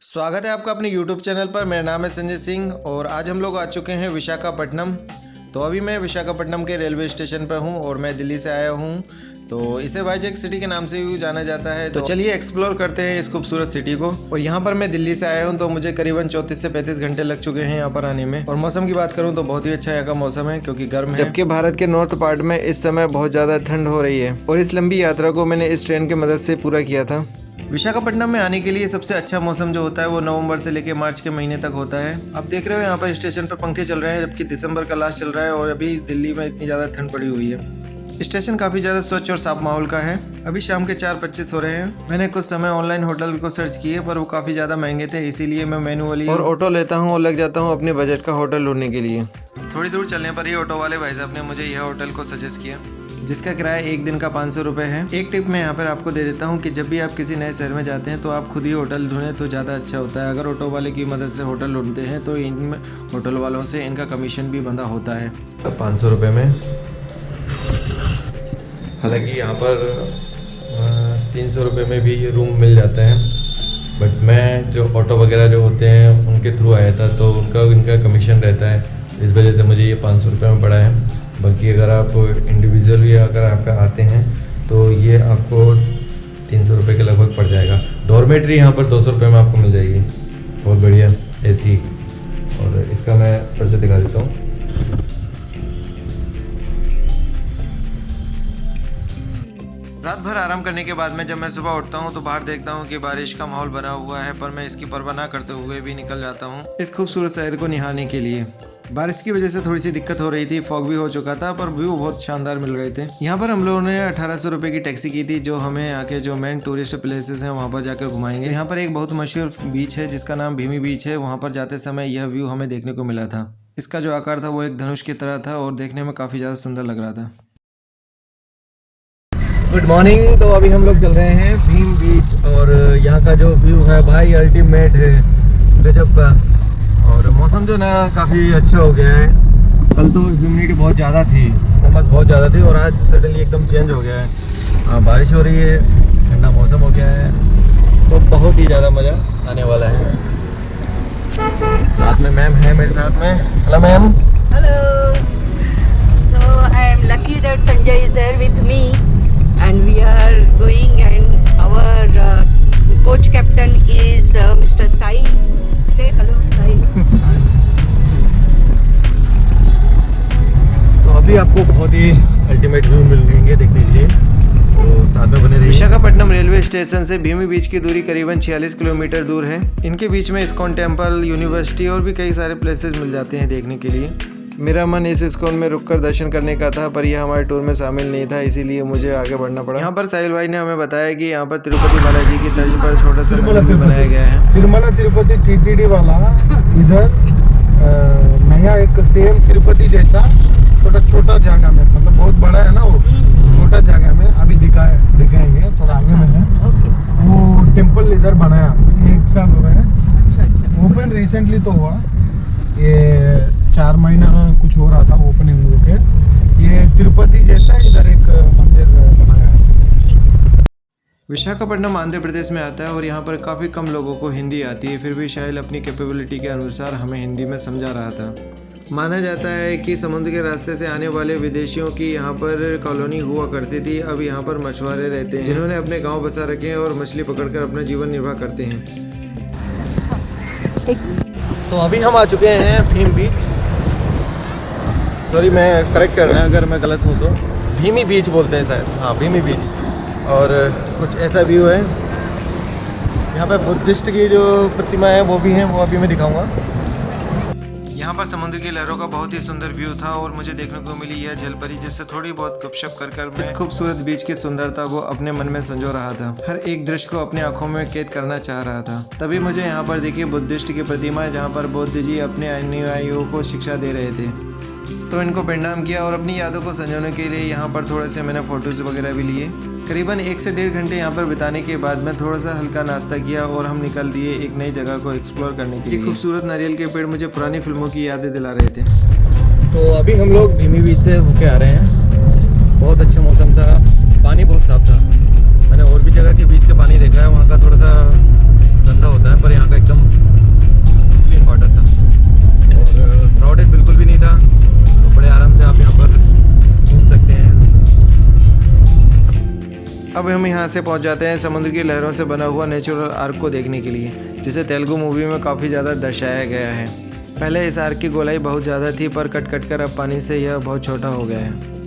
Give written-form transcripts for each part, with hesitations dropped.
स्वागत है आपका अपने YouTube चैनल पर। मेरा नाम है संजय सिंह और आज हम लोग आ चुके हैं विशाखापट्टनम। तो अभी मैं विशाखापट्टनम के रेलवे स्टेशन पर हूं और मैं दिल्ली से आया हूं। तो इसे वाइजैक सिटी के नाम से भी जाना जाता है। तो चलिए एक्सप्लोर करते हैं इस खूबसूरत सिटी को। और यहाँ पर मैं दिल्ली से आया हूँ तो मुझे करीबन 34 से 35 घंटे लग चुके हैं यहाँ पर आने में। और मौसम की बात करूँ तो बहुत ही अच्छा यहाँ का मौसम है क्योंकि गर्म है, जबकि भारत के नॉर्थ पार्ट में इस समय बहुत ज़्यादा ठंड हो रही है। और इस लंबी यात्रा को मैंने इस ट्रेन की मदद से पूरा किया था। विशाखापट्टनम में आने के लिए सबसे अच्छा मौसम जो होता है वो नवंबर से लेकर मार्च के महीने तक होता है। आप देख रहे हो यहाँ पर स्टेशन पर पंखे चल रहे हैं, जबकि दिसंबर का लास्ट चल रहा है और अभी दिल्ली में इतनी ज़्यादा ठंड पड़ी हुई है। स्टेशन काफ़ी ज़्यादा स्वच्छ और साफ माहौल का है। अभी शाम के 4:25 हो रहे हैं। मैंने कुछ समय ऑनलाइन होटल को सर्च किए पर वो काफ़ी ज़्यादा महंगे थे, इसीलिए मैं मैनुअली और ऑटो लेता हूँ और लग जाता हूँ अपने बजट का होटल ढूंढने के लिए। थोड़ी दूर चलने पर ही ऑटो वाले भाई साहब ने मुझे यह होटल को सजेस्ट किया, जिसका किराया एक दिन का 500 रुपये है। एक टिप मैं यहाँ पर आपको दे देता हूँ कि जब भी आप किसी नए शहर में जाते हैं तो आप खुद ही होटल ढूंढें तो ज़्यादा अच्छा होता है। अगर ऑटो वाले की मदद से होटल ढूंढते हैं तो इन होटल वालों से इनका कमीशन भी बंधा होता है 500 रुपये में। हालांकि यहाँ पर 300 रुपये में भी रूम मिल जाता है, बट मैं जो ऑटो वगैरह जो होते हैं उनके थ्रू आया था तो इनका कमीशन रहता है, इस वजह से मुझे ये 500 रुपये में पड़ा है। बाकी अगर आप इंडिविजुअली अगर आप आते हैं तो ये आपको 300 रुपये के लगभग पड़ जाएगा। डॉर्मेट्री यहाँ पर 200 रुपये में आपको मिल जाएगी, बहुत बढ़िया एसी। और इसका मैं फिर से दिखा देता हूँ। रात भर आराम करने के बाद में जब मैं सुबह उठता हूँ तो बाहर देखता हूँ कि बारिश का माहौल बना हुआ है, पर मैं इसकी परवाह ना करते हुए भी निकल जाता हूँ इस खूबसूरत शहर को निहारने के लिए। बारिश की वजह से थोड़ी सी दिक्कत हो रही थी, फॉग भी हो चुका था, पर व्यू बहुत शानदार मिल रहे थे। यहाँ पर हम लोगों ने 1800 रुपये की टैक्सी की थी, जो हमें यहाँ के जो मेन टूरिस्ट प्लेसेस हैं वहाँ पर जाकर घुमाएंगे। यहाँ पर एक बहुत मशहूर बीच है जिसका नाम भीमी बीच है। वहाँ पर जाते समय यह व्यू हमें देखने को मिला था। इसका जो आकार था वो एक धनुष की तरह था और देखने में काफ़ी ज़्यादा सुंदर लग रहा था। Good morning. तो अभी हम लोग चल रहे हैं भीम बीच और यहाँ का जो व्यू है भाई अल्टीमेट है, गजब का। और मौसम जो ना काफ़ी अच्छा हो गया है। कल तो ह्यूमिडिटी बहुत ज़्यादा थी, उमस बहुत ज़्यादा थी और आज सडनली एकदम चेंज हो गया है। बारिश हो रही है, ठंडा मौसम हो गया है, तो बहुत ही ज़्यादा मज़ा आने वाला है। साथ में मैम है मेरे साथ में। Hello ma'am. Hello. So I am lucky that Sanjay is there with me, and we are going. And our coach captain is Mr. Sai. Say hello, Sai. तो अभी आपको बहुत ही अल्टीमेट व्यू मिलेंगे देखने के लिए, तो साथ में बने रहिए। विशाखापट्टनम रेलवे स्टेशन से भीमी बीच की दूरी करीबन 46 किलोमीटर दूर है। इनके बीच में इस्कॉन टेम्पल, यूनिवर्सिटी और भी कई सारे प्लेसेस मिल जाते हैं देखने के लिए। मेरा मन इस इस्कॉन में रुककर दर्शन करने का था, पर यह हमारे टूर में शामिल नहीं था, इसीलिए मुझे आगे बढ़ना पड़ा। यहाँ पर साहिल भाई ने हमें बताया कि यहाँ पर तिरुपति बालाजी की तर्ज पर छोटा सा मंदिर भी बनाया गया है। तिरुमला तिरुपति टीटीडी वाला इधर नया एक सेम तिरुपति जैसा छोटा जगह में, मतलब बहुत बड़ा है ना, वो छोटा जगह में अभी दिखाएंगे, थोड़ा आगे में है। वो टेम्पल इधर बनाया 1 साल हो गया है। ओपन रिसेंटली तो हुआ, ये 4 महीना कुछ हो रहा था ओपनिंग होके। ये तिरुपति जैसा इधर एक मंदिर बनाया है। विशाखापट्टनम आंध्र प्रदेश में आता है और यहाँ पर काफ़ी कम लोगों को हिंदी आती है, फिर भी शायद अपनी कैपेबिलिटी के अनुसार हमें हिंदी में समझा रहा था। माना जाता है कि समुद्र के रास्ते से आने वाले विदेशियों की यहाँ पर कॉलोनी हुआ करती थी। अब यहाँ पर मछुआरे रहते हैं जिन्होंने अपने गांव बसा रखे हैं और मछली पकड़कर अपना जीवन निर्वाह करते हैं। तो अभी हम आ चुके हैं भीम बीच। सॉरी, मैं करेक्ट कर रहा हूँ अगर मैं गलत हूँ तो। भीमी बीच बोलते हैं शायद, हाँ भीमी बीच। और कुछ ऐसा व्यू है यहाँ पे। बुद्धिस्ट की जो प्रतिमा है वो भी है, वो अभी मैं दिखाऊंगा। यहाँ पर समुद्र की लहरों का बहुत ही सुंदर व्यू था और मुझे देखने को मिली यह जलपरी, जिससे थोड़ी बहुत गपशप कर इस खूबसूरत बीच की सुंदरता को अपने मन में संजो रहा था। हर एक दृश्य को अपनी आंखों में कैद करना चाह रहा था। तभी मुझे यहाँ पर देखी बुद्धिस्ट की प्रतिमा, जहाँ पर बुद्ध जी अपने अनुयायियों को शिक्षा दे रहे थे। तो इनको प्रणाम किया और अपनी यादों को संजोने के लिए यहाँ पर थोड़े से मैंने फोटोज वगैरह भी लिए। करीबन 1 से 1.5 घंटे यहाँ पर बिताने के बाद में थोड़ा सा हल्का नाश्ता किया और हम निकल दिए एक नई जगह को एक्सप्लोर करने के लिए। ये खूबसूरत नारियल के पेड़ मुझे पुरानी फिल्मों की यादें दिला रहे थे। तो अभी हम लोग भीमी बीच से होके आ रहे हैं। बहुत अच्छा मौसम था, पानी बहुत साफ था। मैंने और भी जगह के बीच का पानी देखा है, वहाँ का थोड़ा सा गंदा होता है, पर यहाँ का एकदम यहाँ से पहुँच जाते हैं समुद्र की लहरों से बना हुआ नेचुरल आर्क को देखने के लिए, जिसे तेलुगु मूवी में काफ़ी ज़्यादा दर्शाया गया है। पहले इस आर्क की गोलाई बहुत ज़्यादा थी, पर कट कट कर अब पानी से यह बहुत छोटा हो गया है।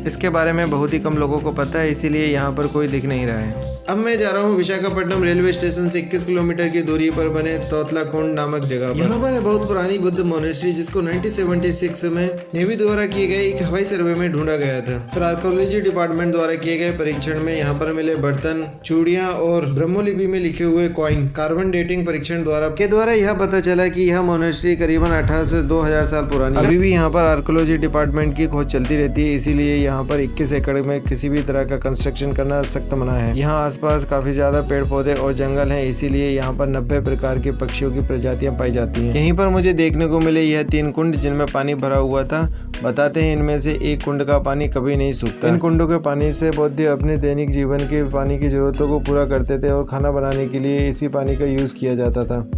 इसके बारे में बहुत ही कम लोगों को पता है, इसीलिए यहाँ पर कोई दिख नहीं रहा है। अब मैं जा रहा हूँ विशाखापट्टनम रेलवे स्टेशन से 21 किलोमीटर की दूरी पर बने तोतलाकुंड नामक जगह पर। यहाँ पर है बहुत पुरानी बुद्ध मोनेस्ट्री, जिसको 1976 में नेवी द्वारा किए गए एक हवाई सर्वे में ढूंढा गया था। फिर आर्कोलॉजी डिपार्टमेंट द्वारा किए गए परीक्षण में यहाँ पर मिले बर्तन, चूड़ियाँ और ब्रह्मोलिपि में लिखे हुए कॉइन कार्बन डेटिंग परीक्षण द्वारा यह पता चला कि यह मोनेस्ट्री करीबन 1800 से 2000 साल पुरानी। अभी भी यहाँ पर आर्कोलॉजी डिपार्टमेंट की खोज चलती रहती है, इसीलिए यहाँ पर 21 एकड़ में किसी भी तरह का कंस्ट्रक्शन करना सख्त मना है। यहाँ आसपास काफी ज्यादा पेड़ पौधे और जंगल हैं, इसीलिए यहाँ पर 90 प्रकार के पक्षियों की प्रजातियां पाई जाती हैं। यहीं पर मुझे देखने को मिले यह 3 कुंड, जिनमें पानी भरा हुआ था। बताते हैं इनमें से एक कुंड का पानी कभी नहीं सूखता। इन कुंडों के पानी से बौद्ध अपने दैनिक जीवन के पानी की जरूरतों को पूरा करते थे और खाना बनाने के लिए इसी पानी का यूज किया जाता था।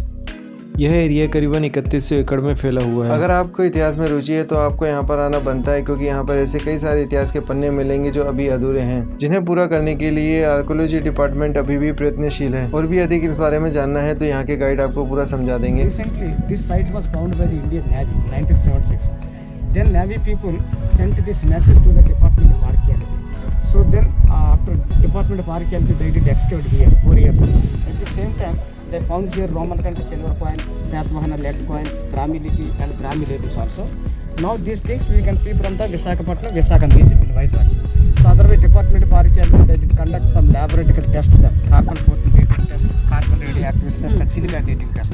यह एरिया करीबन 3100 एकड़ में फैला हुआ है। अगर आपको इतिहास में रुचि है तो आपको यहाँ पर आना बनता है, क्योंकि यहाँ पर ऐसे कई सारे इतिहास के पन्ने मिलेंगे जो अभी अधूरे हैं, जिन्हें पूरा करने के लिए आर्कोलॉजी डिपार्टमेंट अभी भी प्रयत्नशील है। और भी अधिक इस बारे में जानना है तो यहाँ के गाइड आपको पूरा समझा देंगे। Recently, this site was found by the Indian Navy, 1976. Then Navy people sent this message to the Department of Archaeology. So then, after Department of Archaeology, they did excavate here 4 years. At the same time, they found here Roman country silver coins, Satavahana lead coins, Brahmi lipi and Brahmi labels also. Now these things we can see from the Visakhapatnam, Visakhapatnam region in Vizag. So otherwise, Department of Archaeology, they did conduct some laboratory tests, that carbon 14 dating test, carbon radioactive test and silver dating test.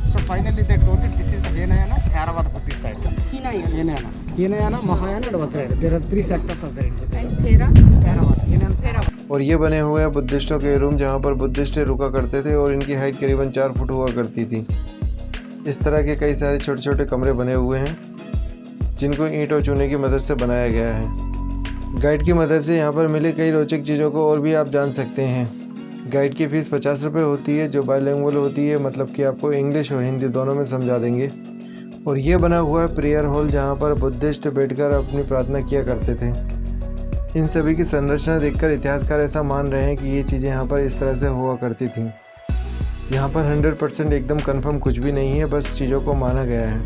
So finally they told it this is the Hinayana Theravada Buddhist site. Hinayana, Mahayana and Vajrayana. There are 3 sectors of the India. And Thera? Theravada. Hinayana. और ये बने हुए हैं बुद्धिस्टों के room, जहाँ पर Buddhist रुका करते थे और इनकी हाइट करीबन 4 फुट हुआ करती थी। इस तरह के कई सारे छोटे छोटे कमरे बने हुए हैं, जिनको ईंट और चूने की मदद से बनाया गया है। गाइड की मदद से यहाँ पर मिले कई रोचक चीज़ों को और भी आप जान सकते हैं। गाइड की फ़ीस 50 रुपये होती है, जो बाइलिंगुअल होती है, मतलब कि आपको इंग्लिश और हिंदी दोनों में समझा देंगे। और ये बना हुआ है प्रेयर हॉल, जहाँ पर बुद्धिस्ट बैठकर अपनी प्रार्थना किया करते थे। इन सभी की संरचना देखकर इतिहासकार ऐसा मान रहे हैं कि ये चीज़ें यहाँ पर इस तरह से हुआ करती थीं। यहाँ पर 100% एकदम कंफर्म कुछ भी नहीं है, बस चीज़ों को माना गया है।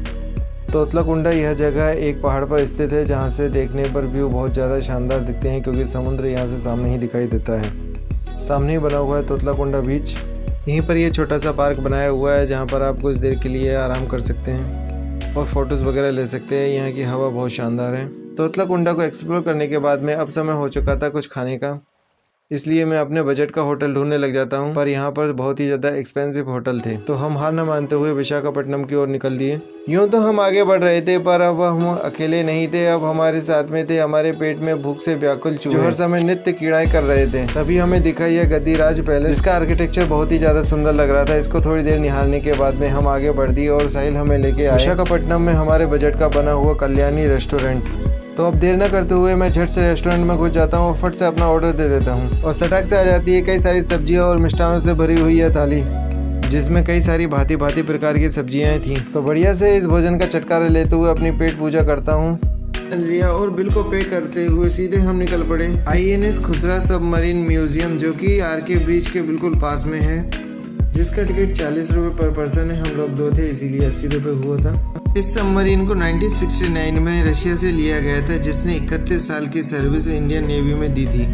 तोतलाकुंडा यह जगह एक पहाड़ पर स्थित है, जहाँ से देखने पर व्यू बहुत ज़्यादा शानदार दिखते हैं, क्योंकि समुद्र यहाँ से सामने ही दिखाई देता है। सामने ही बना हुआ है तोतलाकुंडा बीच। यहीं पर ये छोटा सा पार्क बनाया हुआ है, जहाँ पर आप कुछ देर के लिए आराम कर सकते हैं और फोटोज़ वगैरह ले सकते हैं। यहाँ की हवा बहुत शानदार है। तोतलाकुंडा को एक्सप्लोर करने के बाद में अब समय हो चुका था कुछ खाने का, इसलिए मैं अपने बजट का होटल ढूंढने लग जाता हूँ, पर यहाँ पर बहुत ही ज़्यादा एक्सपेंसिव होटल थे। तो हम हार न मानते हुए विशाखापट्टनम की ओर निकल दिए। यूँ तो हम आगे बढ़ रहे थे, पर अब हम अकेले नहीं थे, अब हमारे साथ में थे हमारे पेट में भूख से व्याकुल चूहे, जो हर समय नित्य कीड़ाएं कर रहे थे। तभी हमें दिखा यह गद्दीराज पैलेस, जिसका आर्किटेक्चर बहुत ही ज़्यादा सुंदर लग रहा था। इसको थोड़ी देर निहारने के बाद में हम आगे बढ़ दिए और साहिल हमें लेके आया विशाखापट्टनम में हमारे बजट का बना हुआ कल्याणी रेस्टोरेंट। तो अब देर न करते हुए मैं झट से रेस्टोरेंट में घुस जाता हूँ और फट से अपना ऑर्डर दे देता हूँ, और सटक से आ जाती है कई सारी सब्जियाँ और मिष्ठानों से भरी हुई है थाली, जिसमें कई सारी भांति भांति प्रकार की सब्जियाँ थीं। तो बढ़िया से इस भोजन का छुटकारा लेते हुए अपनी पेट पूजा करता हूँ लिया और बिल को पे करते हुए सीधे हम निकल पड़े INS खुसरा सबमरीन म्यूजियम, जो कि RK ब्रिज के बिल्कुल पास में है, जिसका टिकट 40 रुपये पर पर्सन है। हम लोग 2 थे, इसीलिए 80 रुपये हुआ था। इस सबमरीन को 1969 में रशिया से लिया गया था, जिसने 31 साल की सर्विस इंडियन नेवी में दी थी।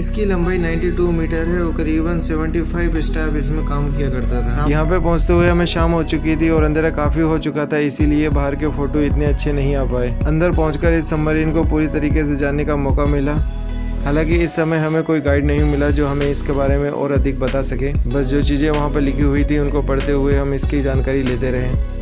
इसकी लंबाई 92 मीटर है और करीबन 75 स्टाफ इसमें काम किया करता था। यहाँ पे पहुँचते हुए हमें शाम हो चुकी थी और अंधेरा काफ़ी हो चुका था, इसीलिए बाहर के फ़ोटो इतने अच्छे नहीं आ पाए। अंदर पहुँचकर इस सबमरीन को पूरी तरीके से जानने का मौका मिला। हालांकि इस समय हमें कोई गाइड नहीं मिला जो हमें इसके बारे में और अधिक बता सके। बस जो चीज़ें वहाँ पर लिखी हुई थी उनको पढ़ते हुए हम इसकी जानकारी लेते रहे।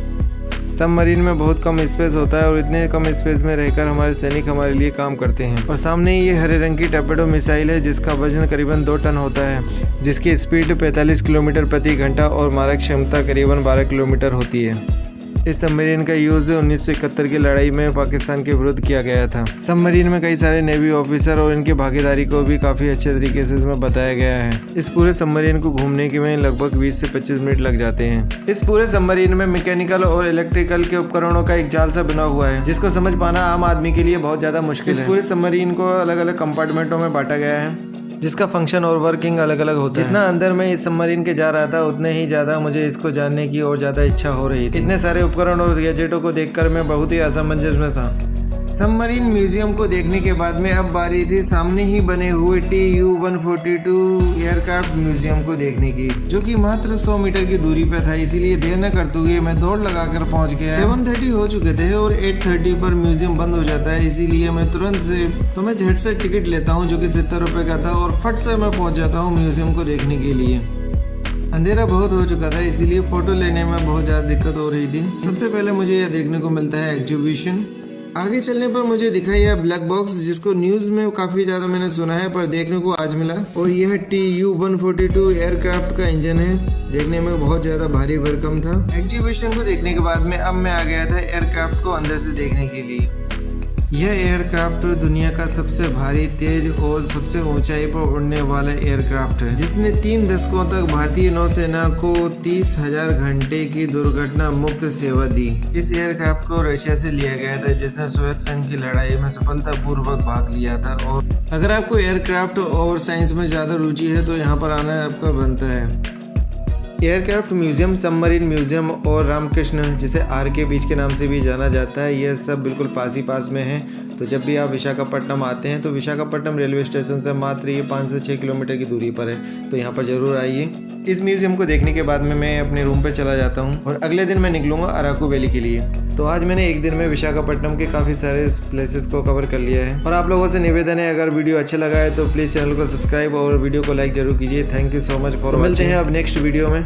सबमरीन में बहुत कम स्पेस होता है और इतने कम स्पेस में रहकर हमारे सैनिक हमारे लिए काम करते हैं। और सामने ही ये हरे रंग की टॉर्पेडो मिसाइल है, जिसका वजन करीबन 2 टन होता है, जिसकी स्पीड 45 किलोमीटर प्रति घंटा और मारक क्षमता करीबन 12 किलोमीटर होती है। इस सबमरीन का यूज़ 1971 की लड़ाई में पाकिस्तान के विरुद्ध किया गया था। सबमरीन में कई सारे नेवी ऑफिसर और इनकी भागीदारी को भी काफ़ी अच्छे तरीके से इसमें बताया गया है। इस पूरे सबमरीन को घूमने के में लगभग 20 से 25 मिनट लग जाते हैं। इस पूरे सबमरीन में मैकेनिकल और इलेक्ट्रिकल के उपकरणों का एक जाल सा बना हुआ है, जिसको समझ पाना आम आदमी के लिए बहुत ज़्यादा मुश्किल है। इस पूरे सबमरीन को अलग अलग कंपार्टमेंटों में बांटा गया है। जिसका फंक्शन और वर्किंग अलग अलग होता है। जितना अंदर मैं इस सबमरीन के जा रहा था उतने ही ज़्यादा मुझे इसको जानने की और ज़्यादा इच्छा हो रही थी। इतने सारे उपकरण और गैजेटों को देखकर मैं बहुत ही असमंजस में था। सबमरीन म्यूजियम को देखने के बाद में अब बारी थी सामने ही बने हुए TU-142 एयरक्राफ्ट म्यूजियम को देखने की, जो कि मात्र 100 मीटर की दूरी पे था। इसीलिए देर न करते हुए मैं दौड़ लगाकर पहुंच गया। 7:30 हो चुके थे और 8:30 पर म्यूजियम बंद हो जाता है, इसीलिए मैं तुरंत से झट से टिकट लेता हूँ जो कि 70 रुपये का था और फट से मैं पहुँच जाता हूँ म्यूजियम को देखने के लिए। अंधेरा बहुत हो चुका था, इसीलिए फोटो लेने में बहुत ज़्यादा दिक्कत हो रही थी। सबसे पहले मुझे यह देखने को मिलता है एग्जीबिशन। आगे चलने पर मुझे दिखाई यह ब्लैक बॉक्स, जिसको न्यूज़ में काफ़ी ज़्यादा मैंने सुना है पर देखने को आज मिला। और यह TU-142 एयरक्राफ्ट का इंजन है, देखने में बहुत ज़्यादा भारी भरकम था। एग्जीबिशन को देखने के बाद में अब मैं आ गया था एयरक्राफ्ट को अंदर से देखने के लिए। यह एयरक्राफ्ट दुनिया का सबसे भारी, तेज और सबसे ऊंचाई पर उड़ने वाला एयरक्राफ्ट है, जिसने 3 दशकों तक भारतीय नौसेना को 30,000 घंटे की दुर्घटना मुक्त सेवा दी। इस एयरक्राफ्ट को रशिया से लिया गया था, जिसने सोवियत संघ की लड़ाई में सफलतापूर्वक भाग लिया था। और अगर आपको एयरक्राफ्ट और साइंस में ज़्यादा रुचि है तो यहाँ पर आना आपका बनता है। एयरक्राफ्ट म्यूजियम, सबमरीन म्यूजियम और रामकृष्ण, जिसे RK बीच के नाम से भी जाना जाता है, यह सब बिल्कुल पास ही पास में है। तो जब भी आप विशाखापट्टनम आते हैं तो विशाखापट्टनम रेलवे स्टेशन से मात्र ये 5 से 6 किलोमीटर की दूरी पर है, तो यहाँ पर ज़रूर आइए। इस म्यूजियम को देखने के बाद में मैं अपने रूम पर चला जाता हूँ और अगले दिन मैं निकलूँगा अराकू वैली के लिए। तो आज मैंने एक दिन में विशाखापट्टनम के काफ़ी सारे प्लेसेस को कवर कर लिया है। और आप लोगों से निवेदन है, अगर वीडियो अच्छा लगा है तो प्लीज़ चैनल को सब्सक्राइब और वीडियो को लाइक जरूर कीजिए। Thank you so much for watching. मिलते हैं अब नेक्स्ट वीडियो में।